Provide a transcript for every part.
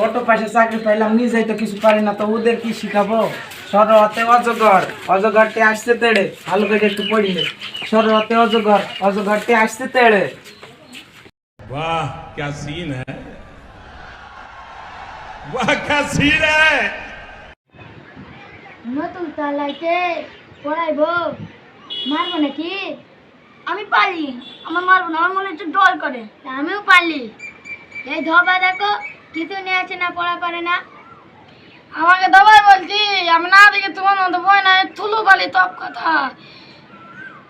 Auto পাশে চাকরি পাইলাম, নিজেই তো কিছু পারি না, তো ওদের কি শিখাবো? সরহতে অজগর, অজগরটি আসতে তেড়ে, ভালো করে একটু পড়িলে। সরহতে অজগর, অজগরটি আসতে তেড়ে। वाह क्या सीन है, वाह क्या सीन है। নতুন তালাইতে পড়াইবো, মারবো নাকি? আমি পারি, আমার মারবো না, আমার মনে হচ্ছে ডর করে। আমিও পারলি। এই ধবা দেখো, কিছু নিয়ে আসে না, পড়া করে না। আমাকে দবাই বলছি, আমি না দেখে তোমার মতো ভয় না, থুলু বলি তপ কথা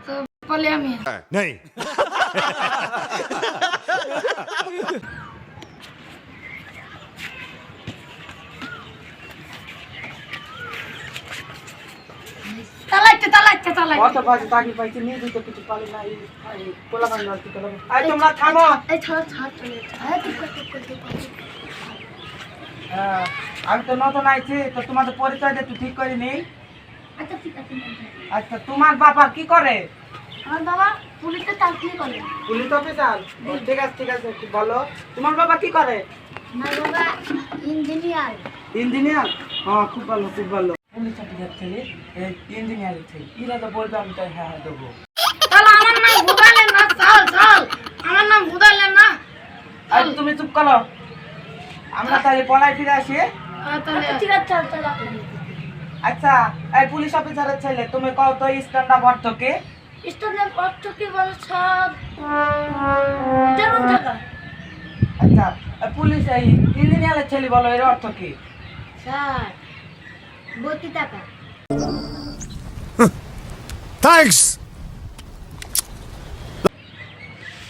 তো বলি আমি। नहीं চালাচ্ছে চালাচ্ছে চালাচ্ছে। অটো পাশে চাকরি পাইছি, নিজেই তো কিছু পারি না। এই পোলা পানি আর কি করবো? এই তোমরা থামো। এই ছাড় ছাড় চলে যাচ্ছে। হ্যাঁ ঠিক আছে ঠিক আছে, ঠিক আছে। হ্যাঁ, আমি তো নতুন আইছি, তো তোমাদের পরিচয়টা একটু ঠিক করে নিই। আচ্ছা ঠিক আছে। আচ্ছা, তোমার বাবা কি করে? আমার বাবা পুলিশে চাকরি করে। Police officer? ঠিক আছে ঠিক আছে, একটু বলো তোমার বাবা কি করে? আমার বাবা ইঞ্জিনিয়ার। ইঞ্জিনিয়ার? হ্যাঁ, খুব ভালো খুব ভালো। পুলিশ অফিসার ছেলে, ইঞ্জিনিয়ারের ছেলে, এরা তো বলবে, আমি তো হ্যাঁ হ্যাঁ দেবো। তাহলে আমার নাম ভুদাইলেন না, চাল চাল, আমার নাম ভুদাইলেন না। আর তুমি চুপ করো, আমরা তাহলে পড়ায় ফিরে আসি। তাহলে ঠিক আছে চল চল। আচ্ছা, এই পুলিশ অফিসারের ছেলে, তুমি কও তো স্ট্যান্ড আপ অর্থ কি? স্টুডেন্ট অর্থ কি বলে সব যেমন থাকা। আচ্ছা, পুলিশ এই ইঞ্জিনিয়ারের ছেলে বলো, এর অর্থ কি? স্যার 32 টাকা। थैंक्स।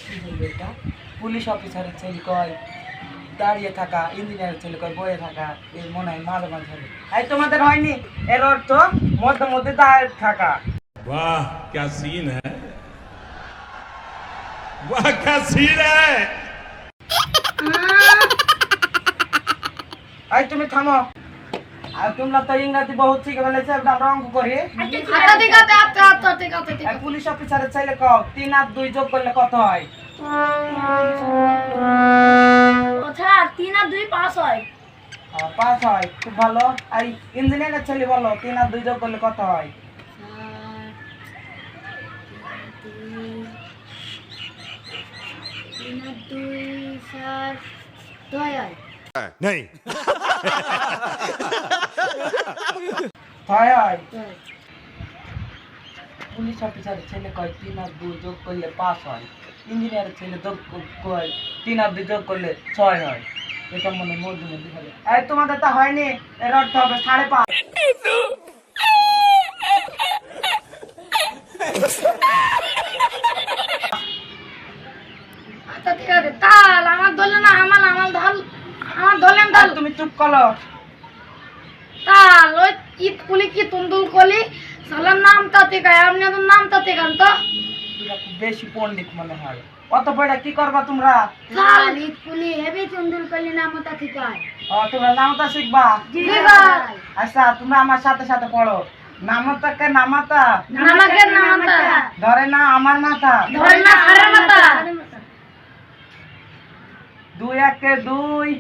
কি বলবে এটা? পুলিশ অফিসারের ছেলে কয় দাঁড়িয়ে থাকা, ইঞ্জিনিয়ারের ছেলে কয় বয়ে থাকা, এর মনে হয় মাঝে মাঝে হবে। এই তোমাদের হয়নি? এর অর্থ মধ্যে মধ্যে দাঁড়িয়ে থাকা। वाह क्या सीन है, वाह क्या सीन है। এই তুমি থামো, আর তোমরা তো ইংরাজি বহুত শিখে ফেলেছে, আমরা অঙ্ক করি। আচ্ছা ঠিক আছে, আচ্ছা আচ্ছা ঠিক আছে ঠিক এই আছে। পুলিশ অফিসারের ছেলে কও 3 আর 2 যোগ করলে কত হয়? আচ্ছা 3 আর 2 5 হয়। 5 হয়, খুব ভালো। আর ইঞ্জিনিয়ারের ছেলে বলো 3 আর 2 যোগ করলে কত হয়? স্যার 2 হয়। नहीं 6 হয়। পুলিশ অফিসারের ছেলে কয় 3 আর 2 যোগ করলে 5 হয়, ইঞ্জিনিয়ারের ছেলে যোগ কয় 3 আর 2 যোগ করলে 6 হয়। এটা মনে মধ্যে মধ্যে হবে। এই তোমাদের তা হয়নি, এর অর্থ হবে 5.5। আচ্ছা ঠিক আছে, তাল আমার ধরলে না, আমার আমার ঢাল, আমার ধরলেন আর ঢাল। তুমি চুপ করো। তাল ওই ঈদ কুলি কি তুন্দুল কলি সালার নাম তাতে গায়, আপনি তো নাম তাতে গান তো। তোমরা খুব বেশি পণ্ডিত মনে হয়। অত পড়া কি করবা তোমরা? স্যার ইটকুলি হেভি চুন্দুল করলি না মতা ঠিক হয়। তোমরা নামতা শিখবা? জি স্যার। আচ্ছা, তোমরা আমার সাথে সাথে পড়ো। নামতাকে নামাতা, নামাকে নামাতা, ধরে না আমার মাথা, ধরে না সারের মাথা, 2 একে 2,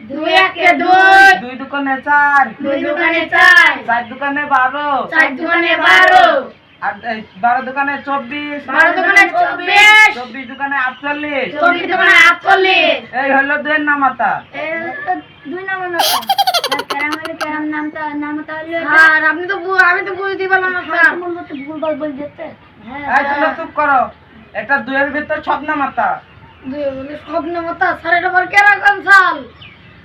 2 একে 2, 2 দোকানে 4, 2 দোকানে 4, 4 দোকানে 12, 4 দোকানে 12, আর 12 দোকানে 24, 12 দোকানে 24, 24 দোকানে 48, 24 দোকানে 48। এই হলো 2 এর নামাতা। 2 নাম্বার নামতা। কেরাম হলে কেরাম নামতা নামতা হলে স্যার আপনি তো আমি তো বুঝতে পারলাম না স্যার। তোমার মতো ভুল ভাল বল দিতে। হ্যাঁ এই তোমরা চুপ করো, এটা 2 এর ভিতর সব নামাতা। 2 বলে সব নামতা, স্যার এটা বল কেরকম সাল?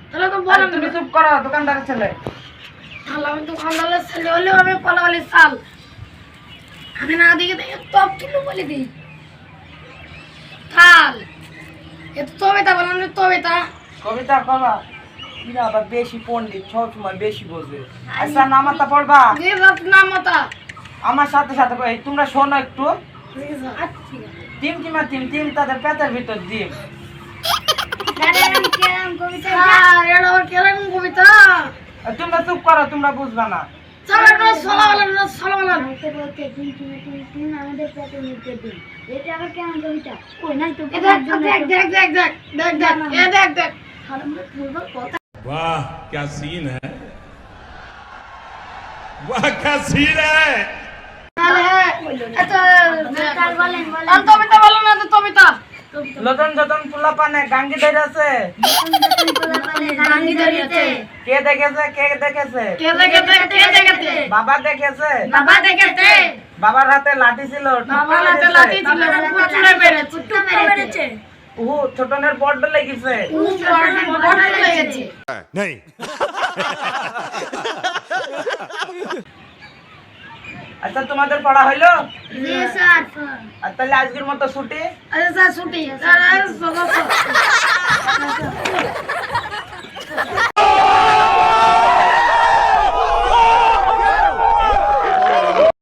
তাহলে তো এই বলেন তুমি চুপ করো, দোকানদারের ছেলে। তাহলে আমি তো খান্দালের ছেলে হলেও আমি পালাওয়ালি সাল। আমি না দিকে দেখে টপ কিলো বলে দিই থাল। এ তো তবেতা বললাম যে তবেতা। কবিতা কবা, এরা আবার বেশি পণ্ডিত, সব সময় বেশি বোঝে। আচ্ছা, নামাতা পড়বা? যে বাপ নামতা। আমার সাথে সাথে এই তোমরা শোনো একটু। আচ্ছা ঠিক আছে। টিম টিমা টিম টিম, তাদের পেটের ভিতর ডিম। কেরাম কেরাম কবিতা স্যার এটা আবার কেরকম কবিতা? আর তোমরা চুপ করো, তোমরা বুঝবে না। স্যার এটা সলা বলেন না, সলা বলেন। বলতে বলতে তিন আমাদের পেটে নিতে দিন। এটা আবার কেমন কবিতা? কই নাই তো এ দেখ দেখ দেখ দেখ দেখ দেখ দেখ এ দেখ দেখ। বলবো কথা वाह क्या सीन है वाह क्या सीन है তাহলে আচ্ছা তার বলেন বলেন আর কবিতা বলো না তো কবিতা লতন যতন পোলা পানে গাঙ্গি ধরেছে গাঙ্গি ধরিয়েছে কে দেখেছে কে দেখেছে কে দেখেছে বাবা দেখেছে বাবা দেখেছে বাবার হাতে লাঠি ছিল বাবার হাতে লাঠি ছিল পুচুড়ে মেরেছে কুত্তা মেরেছে ছোটনের বড্ড লেগেছে বড় লেগেছে नहीं আচ্ছা তোমাদের পড়া হইলো জি স্যার আর তাহলে আজকের মতো ছুটি আচ্ছা স্যার ছুটি স্যার